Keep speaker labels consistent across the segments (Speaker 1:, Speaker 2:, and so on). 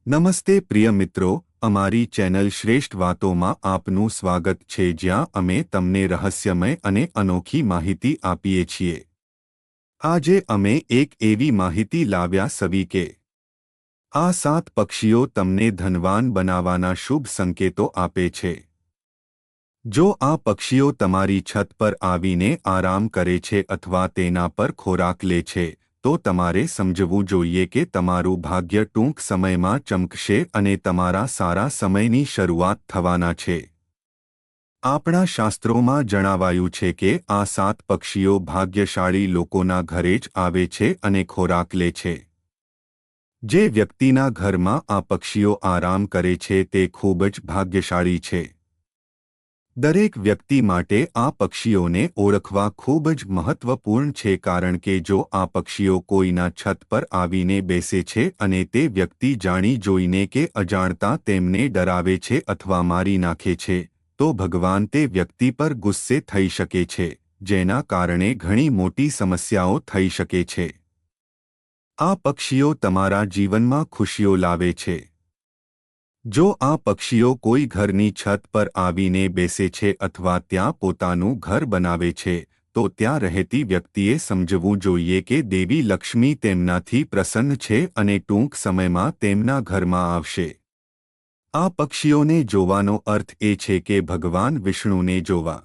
Speaker 1: નમસ્તે પ્રિય મિત્રો, અમારી ચેનલ શ્રેષ્ઠ વાતોમાં આપનું સ્વાગત છે, જ્યાં અમે તમને રહસ્યમય અને અનોખી માહિતી આપીએ છીએ. આજે અમે એક એવી માહિતી લાવ્યા સવી કે આ 7 પક્ષીઓ તમને ધનવાન બનાવવાના શુભ સંકેતો આપે છે. જો આ પક્ષીઓ તમારી છત પર આવીને આરામ કરે છે અથવા તેના પર ખોરાક લે છે, તો તમારે સમજવું જોઈએ કે તમારું ભાગ્ય ટૂંક સમયમાં ચમકશે અને તમારા સારા સમયની શરૂઆત થવાના છે. આપણા શાસ્ત્રોમાં જણાવાયું છે કે આ 7 પક્ષીઓ ભાગ્યશાળી લોકોના ઘરે જ આવે છે અને ખોરાક લે છે. જે વ્યક્તિના ઘરમાં આ પક્ષીઓ આરામ કરે છે તે ખૂબ જ ભાગ્યશાળી છે. દરેક વ્યક્તિ માટે આ પક્ષીઓને ઓળખવા ખૂબ જ મહત્વપૂર્ણ છે, કારણ કે જો આ પક્ષીઓ કોઈના છત પર આવીને બેસે છે અને તે વ્યક્તિ જાણી જોઈને કે અજાણતા તેમને ડરાવે છે અથવા મારી નાખે છે, તો ભગવાન તે વ્યક્તિ પર ગુસ્સે થઈ શકે છે, જેના કારણે ઘણી મોટી સમસ્યાઓ થઈ શકે છે. આ પક્ષીઓ તમારા જીવનમાં ખુશીઓ લાવે છે. જો આ પક્ષીઓ કોઈ ઘરની છત પર આવીને બેસે છે અથવા ત્યાં પોતાનું ઘર બનાવે છે, તો ત્યાં રહેતી વ્યક્તિએ સમજવું જોઈએ કે દેવી લક્ષ્મી તેમનાથી પ્રસન્ન છે અને ટૂંક સમયમાં તેમના ઘરમાં આવશે. આ પક્ષીઓને જોવાનો અર્થ એ છે કે ભગવાન વિષ્ણુને જોવા.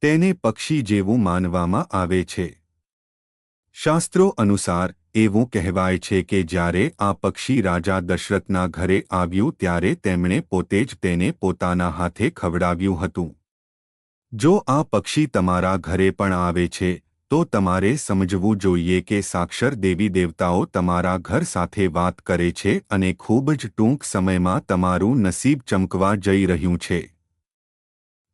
Speaker 1: તેને પક્ષી જેવું માનવામાં આવે છે. શાસ્ત્રો અનુસાર એવું કહેવાય છે કે જ્યારે આ પક્ષી રાજા દશરથના ઘરે આવ્યું ત્યારે તેમણે પોતે જ તેને પોતાના હાથે ખવડાવ્યું હતું. જો આ પક્ષી તમારા ઘરે પણ આવે છે, તો તમારે સમજવું જોઈએ કે સાક્ષર દેવી દેવતાઓ તમારા ઘર સાથે વાત કરે છે અને ખૂબ જ ટૂંક સમયમાં તમારું નસીબ ચમકવા જઈ રહ્યું છે.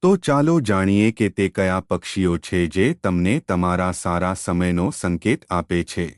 Speaker 1: તો ચાલો જાણીએ કે તે કયા પક્ષીઓ છે જે તમને તમારા સારા સમયનો સંકેત આપે છે.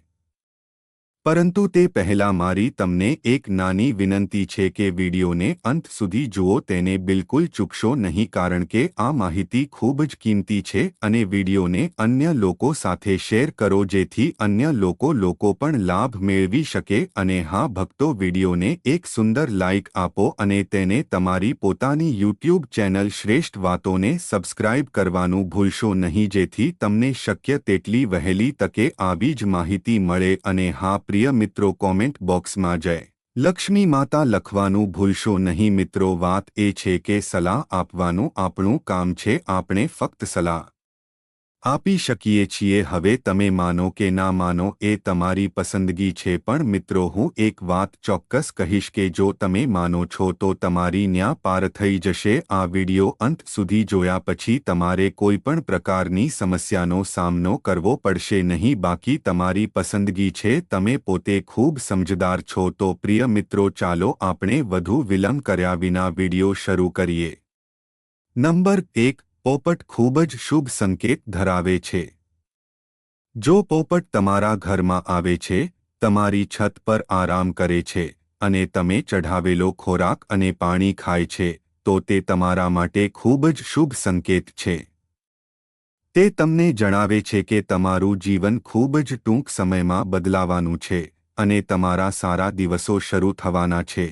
Speaker 1: પરંતુ તે પહેલાં મારી તમને એક નાની વિનંતી છે કે વિડીયોને અંત સુધી જુઓ, તેને બિલકુલ ચૂકશો નહીં, કારણ કે આ માહિતી ખૂબ જ કિંમતી છે અને વિડીયોને અન્ય લોકો સાથે શેર કરો જેથી અન્ય લોકો પણ લાભ મેળવી શકે. અને હા ભક્તો, વિડીયોને એક સુંદર લાઇક આપો અને તેને તમારી પોતાની YouTube ચેનલ શ્રેષ્ઠ વાતોને સબસ્ક્રાઇબ કરવાનું ભૂલશો નહીં, જેથી તમને શક્ય તેટલી વહેલી તકે આવી જ માહિતી મળે. અને હા પ્રિય મિત્રો, કોમેન્ટ બોક્સમાં જય લક્ષ્મી માતા લખવાનું ભૂલશો નહીં. મિત્રો, વાત એ છે કે સલાહ આપવાનું આપણું કામ છે, આપણે ફક્ત સલાહ આપી શકીએ છીએ. હવે તમે માનો કે ના માનો એ તમારી પસંદગી છે, પણ મિત્રો હું એક વાત ચોક્કસ કહીશ કે જો તમે માનો છો તો તમારી ન્યા પાર થઈ જશે. આ વિડિયો અંત સુધી જોયા પછી તમારે કોઈ પણ પ્રકારની સમસ્યાનો સામનો કરવો પડશે નહીં. બાકી તમારી પસંદગી છે, તમે પોતે ખૂબ સમજદાર છો. તો પ્રિય મિત્રો, ચાલો આપણે વધુ વિલંબ કર્યા વિના વિડિયો શરૂ કરીએ. નંબર 1. પોપટ ખૂબ જ શુભ સંકેત ધરાવે છે. જો પોપટ તમારા ઘરમાં આવે છે, તમારી છત પર આરામ કરે છે અને તમે ચઢાવેલો ખોરાક અને પાણી ખાય છે, તો તે તમારા માટે ખૂબ જ શુભ સંકેત છે. તે તમને જણાવે છે કે તમારું જીવન ખૂબ જ ટૂંક સમયમાં બદલાવાનું છે અને તમારા સારા દિવસો શરૂ થવાના છે.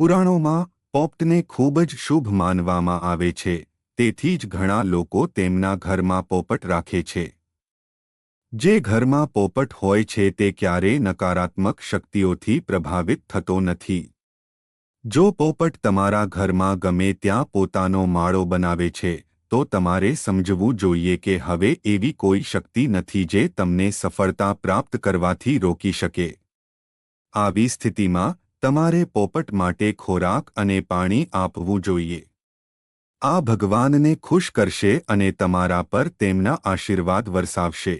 Speaker 1: પુરાણોમાં પોપટને ખૂબ જ શુભ માનવામાં આવે છે, તેથી જ ઘણા લોકો તેમના ઘરમાં પોપટ રાખે છે. જે ઘરમાં પોપટ હોય છે તે ક્યારેય નકારાત્મક શક્તિઓથી પ્રભાવિત થતો નથી. જો પોપટ તમારા ઘરમાં ગમે ત્યાં પોતાનો માળો બનાવે છે, તો તમારે સમજવું જોઈએ કે હવે એવી કોઈ શક્તિ નથી જે તમને સફળતા પ્રાપ્ત કરવાથી રોકી શકે. આવી સ્થિતિમાં તમારે પોપટ માટે ખોરાક અને પાણી આપવું જોઈએ. આ ભગવાનને ખુશ કરશે અને તમારા પર તેમના આશીર્વાદ વરસાવશે.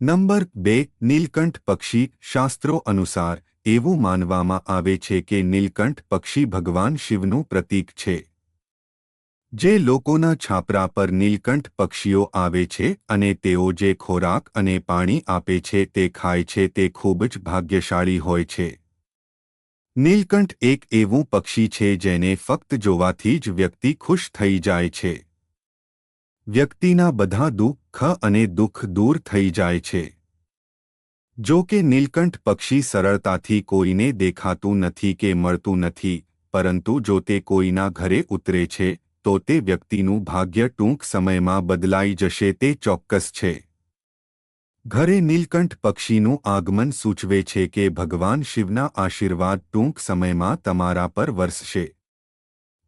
Speaker 1: નંબર 2. નીલકંઠ પક્ષી. શાસ્ત્રો અનુસાર એવું માનવામાં આવે છે કે નીલકંઠ પક્ષી ભગવાન શિવનું પ્રતીક છે. જે લોકોના છાપરા પર નીલકંઠ પક્ષીઓ આવે છે અને તેઓ જે ખોરાક અને પાણી આપે છે તે ખાય છે, તે ખૂબ જ ભાગ્યશાળી હોય છે. નીલકંઠ એક એવું પક્ષી છે જેને ફક્ત જોવાથી જ વ્યક્તિ ખુશ થઈ જાય છે. વ્યક્તિના બધા દુઃખ અને દુઃખ દૂર થઈ જાય છે. જો કે નીલકંઠ પક્ષી સરળતાથી કોઈને દેખાતું નથી કે મળતું નથી, પરંતુ જો તે કોઈના ઘરે ઉતરે છે તો તે વ્યક્તિનું ભાગ્ય ટૂંક સમયમાં બદલાઈ જશે તે ચોક્કસ છે. ઘરે નીલકંઠ પક્ષીનું આગમન સૂચવે છે કે ભગવાન શિવના આશીર્વાદ ટૂંક સમયમાં તમારા પર વરસશે.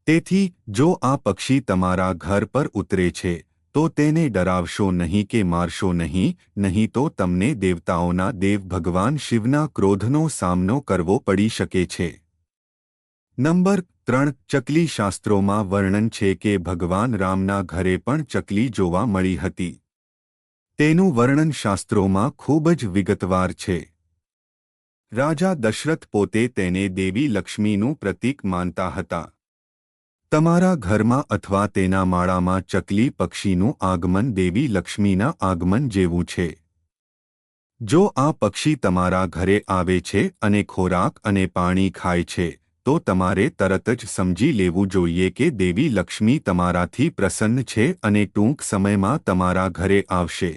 Speaker 1: તેથી જો આ પક્ષી તમારા ઘર પર ઉતરે છે તો તેને ડરાવશો નહીં કે મારશો નહીં, નહીં તો તમને દેવતાઓના દેવ ભગવાન શિવના ક્રોધનો સામનો કરવો પડી શકે છે. નંબર 3. ચકલી. શાસ્ત્રોમાં વર્ણન છે કે ભગવાન રામના ઘરે પણ ચકલી જોવા મળી હતી. તેનું વર્ણન શાસ્ત્રોમાં ખૂબ જ વિગતવાર છે. રાજા દશરથ પોતે તેને દેવી લક્ષ્મીનું પ્રતીક માનતા હતા. તમારા ઘરમાં અથવા તેના માળામાં ચકલી પક્ષીનું આગમન દેવી લક્ષ્મીના આગમન જેવું છે. જો આ પક્ષી તમારા ઘરે આવે છે અને ખોરાક અને પાણી ખાય છે તો તમારે તરત જ સમજી લેવું જોઈએ કે દેવી લક્ષ્મી તમારાથી પ્રસન્ન છે અને ટૂંક સમયમાં તમારા ઘરે આવશે.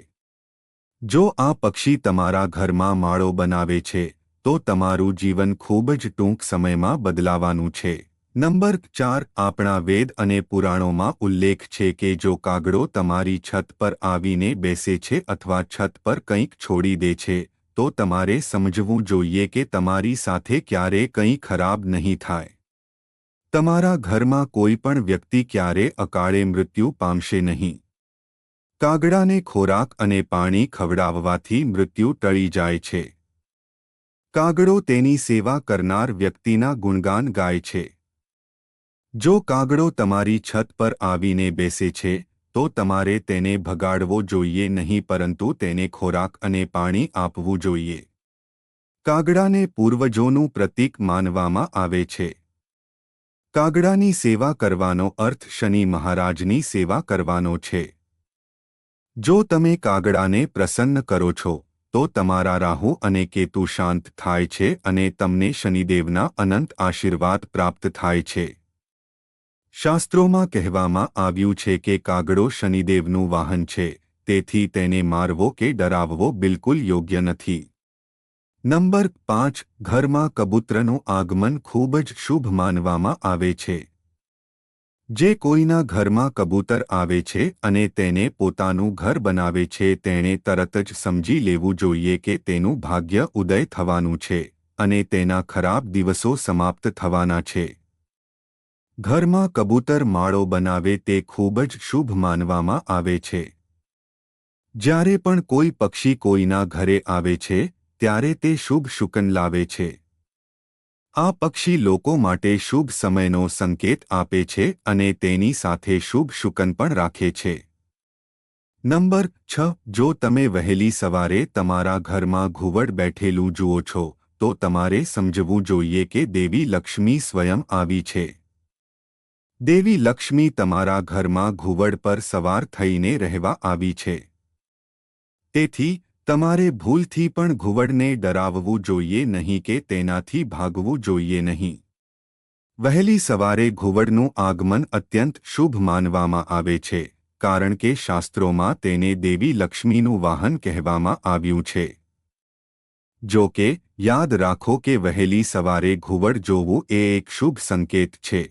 Speaker 1: જો આ પક્ષી તમારા ઘરમાં માળો બનાવે છે તો તમારું જીવન ખૂબ જ ટૂંક સમયમાં બદલાવાનું છે. નંબર 4. આપણા વેદ અને પુરાણોમાં ઉલ્લેખ છે કે જો કાગડો તમારી છત પર આવીને બેસે છે અથવા છત પર કંઈક છોડી દે છે તો તમારે સમજવું જોઈએ કે તમારી સાથે ક્યારે કંઈ ખરાબ નહીં થાય. તમારા ઘરમાં કોઈ પણ વ્યક્તિ ક્યારે અકાળે મૃત્યુ પામશે નહીં. કાગડાને ખોરાક અને પાણી ખવડાવવાથી મૃત્યુ ટળી જાય છે. કાગડો તેની સેવા કરનાર વ્યક્તિના ગુણગાન ગાય છે. જો કાગડો તમારી છત પર આવીને બેસે છે તો તમારે તેને ભગાડવો જોઈએ નહીં પરંતુ તેને ખોરાક અને પાણી આપવું જોઈએ. કાગડાને પૂર્વજોનું પ્રતીક માનવામાં આવે છે. કાગડાની સેવા કરવાનો અર્થ શનિ મહારાજની સેવા કરવાનો છે. જો તમે કાગડાને પ્રસન્ન કરો છો તો તમારા રાહુ અને કેતુ શાંત થાય છે અને તમને શનિદેવના અનંત આશીર્વાદ પ્રાપ્ત થાય છે. શાસ્ત્રોમાં કહેવામાં આવ્યું છે કે કાગડો શનિદેવનું વાહન છે, તેથી તેને મારવો કે ડરાવવો બિલકુલ યોગ્ય નથી. નંબર 5. ઘરમાં કબૂતરનું આગમન ખૂબ જ શુભ માનવામાં આવે છે. જે કોઈના ઘરમાં કબૂતર આવે છે અને તેને પોતાનું ઘર બનાવે છે તેણે તરત જ સમજી લેવું જોઈએ કે તેનું ભાગ્ય ઉદય થવાનું છે અને તેના ખરાબ દિવસો સમાપ્ત થવાના છે. ઘરમાં કબૂતર માળો બનાવે તે ખૂબ જ શુભ માનવામાં આવે છે. જ્યારે પણ કોઈ પક્ષી કોઈના ઘરે આવે છે ત્યારે તે શુભ શુકન લાવે છે. આ પક્ષી લોકો માટે શુભ સમયનો સંકેત આપે છે અને તેની સાથે શુભ શુકન પણ રાખે છે. નંબર 6. જો તમે વહેલી સવારે તમારા ઘરમાં ઘુવડ બેઠેલું જુઓ છો તો તમારે સમજવું જોઈએ કે દેવી લક્ષ્મી સ્વયં આવી છે. દેવી લક્ષ્મી તમારા ઘરમાં ઘુવડ પર સવાર થઈને રહેવા આવી છે. તેથી તમારે ભૂલથી પણ ઘુવડને ડરાવવું જોઈએ નહીં કે તેનાથી ભાગવું જોઈએ નહીં. વહેલી સવારે ઘુવડનું આગમન અત્યંત શુભ માનવામાં આવે છે કારણ કે શાસ્ત્રોમાં તેને દેવી લક્ષ્મીનું વાહન કહેવામાં આવ્યું છે. જો કે યાદ રાખો કે વહેલી સવારે ઘુવડ જોવું એ એક શુભ સંકેત છે.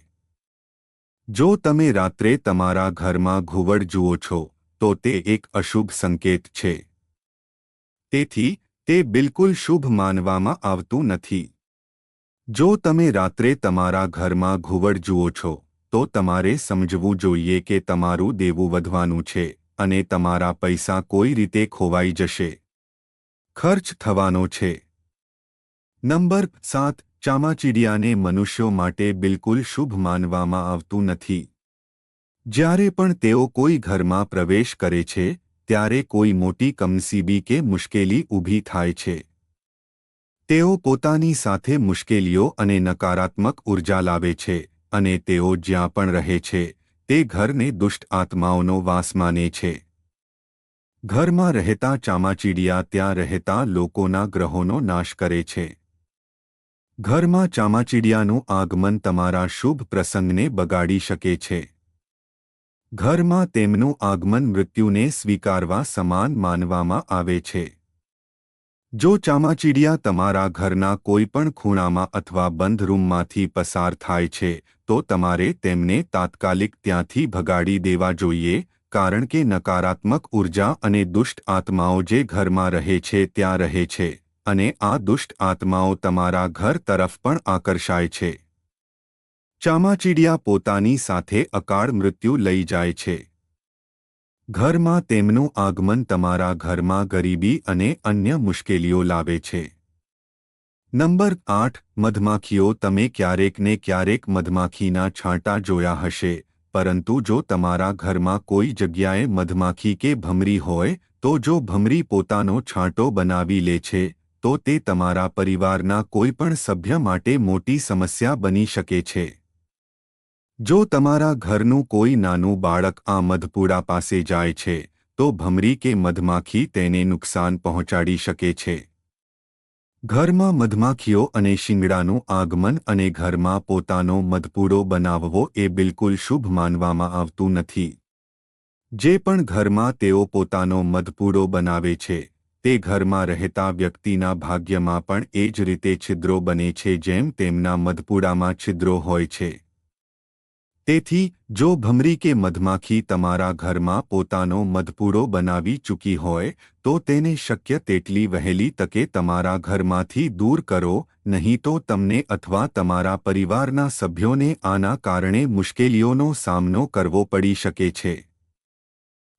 Speaker 1: જો તમે રાત્રે તમારા ઘરમાં ઘુવડ જુઓ છો તો તે એક અશુભ સંકેત છે. તેથી તે બિલકુલ શુભ માનવામાં આવતું નથી. જો તમે રાત્રે તમારા ઘરમાં ઘુવડ જુઓ છો તો તમારે સમજવું જોઈએ કે તમારું દેવું વધવાનું છે અને તમારા પૈસા કોઈ રીતે ખોવાઈ જશે. ખર્ચ થવાનો છે. નંબર 7. ચામાચીડિયાને મનુષ્યો માટે બિલકુલ શુભ માનવામાં આવતું નથી. જ્યારે પણ તેઓ કોઈ ઘરમાં પ્રવેશ કરે છે ત્યારે કોઈ મોટી કમનસીબી કે મુશ્કેલી ઊભી થાય છે. તેઓ પોતાની સાથે મુશ્કેલીઓ અને નકારાત્મક ઉર્જા લાવે છે અને તેઓ જ્યાં પણ રહે છે તે ઘરને દુષ્ટ આત્માઓનો વાસ માને છે. ઘરમાં રહેતા ચામાચીડિયા ત્યાં રહેતા લોકોના ગ્રહોનો નાશ કરે છે. ઘરમાં ચામાચીડિયાનું આગમન તમારા શુભ પ્રસંગને બગાડી શકે છે. ઘરમાં તેમનું આગમન મૃત્યુને સ્વીકારવા સમાન માનવામાં આવે છે. જો ચામાચીડિયા તમારા ઘરના કોઈપણ ખૂણામાં અથવા બંધ રૂમમાંથી પસાર થાય છે તો તમારે તેમને તાત્કાલિક ત્યાંથી ભગાડી દેવા જોઈએ, કારણ કે નકારાત્મક ઉર્જા અને દુષ્ટ આત્માઓ જે ઘરમાં રહે છે ત્યાં રહે છે, અને આ દુષ્ટ આત્માઓ તમારા ઘર તરફ પણ આકર્ષાય છે. ચામાચીડિયા પોતાની સાથે અકાળ મૃત્યુ લઈ જાય છે. ઘરમાં તેમનું આગમન તમારા ઘરમાં ગરીબી અને અન્ય મુશ્કેલીઓ લાવે છે. નંબર 8. મધમાખીઓ. તમે ક્યારેક ને ક્યારેક મધમાખીના છાંટા જોયા હશે, પરંતુ જો તમારા ઘરમાં કોઈ જગ્યાએ મધમાખી કે ભમરી હોય તો જો ભમરી પોતાનો છાંટો બનાવી લે છે તો તે તમારા પરિવારના કોઈપણ સભ્ય માટે મોટી સમસ્યા બની શકે છે. જો તમારા ઘરનું કોઈ નાનું બાળક આ મધપૂડા પાસે જાય છે તો ભમરી કે મધમાખી તેને નુકસાન પહોંચાડી શકે છે. ઘરમાં મધમાખીઓ અને શિંગડાનું આગમન અને ઘરમાં પોતાનો મધપૂડો બનાવવો એ બિલકુલ શુભ માનવામાં આવતું નથી. જે પણ ઘરમાં તેઓ પોતાનો મધપૂડો બનાવે છે તે ઘરમાં રહેતા વ્યક્તિના ભાગ્યમાં પણ એ જ રીતે છિદ્રો બને છે જેમ તેમના મધપૂડામાં છિદ્રો હોય છે. તેથી જો ભમરી કે મધમાખી તમારા ઘરમાં પોતાનો મધપૂડો બનાવી ચૂકી હોય તો તેને શક્ય તેટલી વહેલી તકે તમારા ઘરમાંથી દૂર કરો, નહીં તો તમને અથવા તમારા પરિવારના સભ્યોને આના કારણે મુશ્કેલીઓનો સામનો કરવો પડી શકે છે.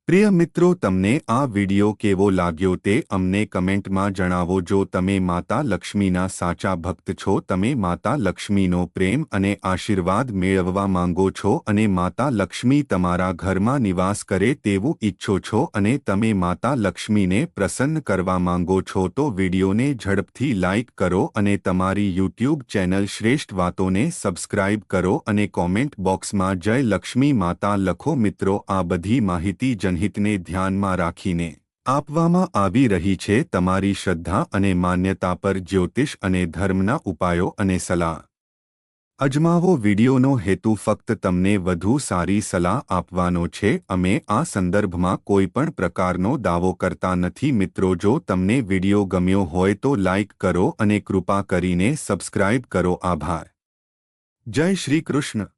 Speaker 1: પ્રિય મિત્રો, તમને આ વિડિયો કેવો લાગ્યો તે અમને કમેન્ટમાં જણાવો. જો તમે માતા લક્ષ્મીના સાચા ભક્ત છો, તમે માતા લક્ષ્મીનો પ્રેમ અને આશીર્વાદ મેળવવા માંગો છો અને માતા લક્ષ્મી તમારા ઘરમાં નિવાસ કરે તેવું ઈચ્છો છો અને તમે માતા લક્ષ્મીને પ્રસન્ન કરવા માંગો છો તો વિડિયોને ઝડપથી લાઇક કરો અને તમારી યુટ્યુબ ચેનલ શ્રેષ્ઠ વાતોને સબસ્ક્રાઇબ કરો અને કોમેન્ટ બોક્સમાં જય લક્ષ્મી માતા લખો. મિત્રો, આ બધી માહિતી હિતને ધ્યાનમાં રાખીને આપવામાં આવી રહી છે. તમારી શ્રદ્ધા અને માન્યતા પર જ્યોતિષ અને ધર્મના ઉપાયો અને સલાહ અજમાવો. વિડિયોનો હેતુ ફક્ત તમને વધુ સારી સલાહ આપવાનો છે. અમે આ સંદર્ભમાં કોઈપણ પ્રકારનો દાવો કરતા નથી. મિત્રો, જો તમને વિડિયો ગમ્યો હોય તો લાઇક કરો અને કૃપા કરીને સબસ્ક્રાઇબ કરો. આભાર. જય શ્રી કૃષ્ણ.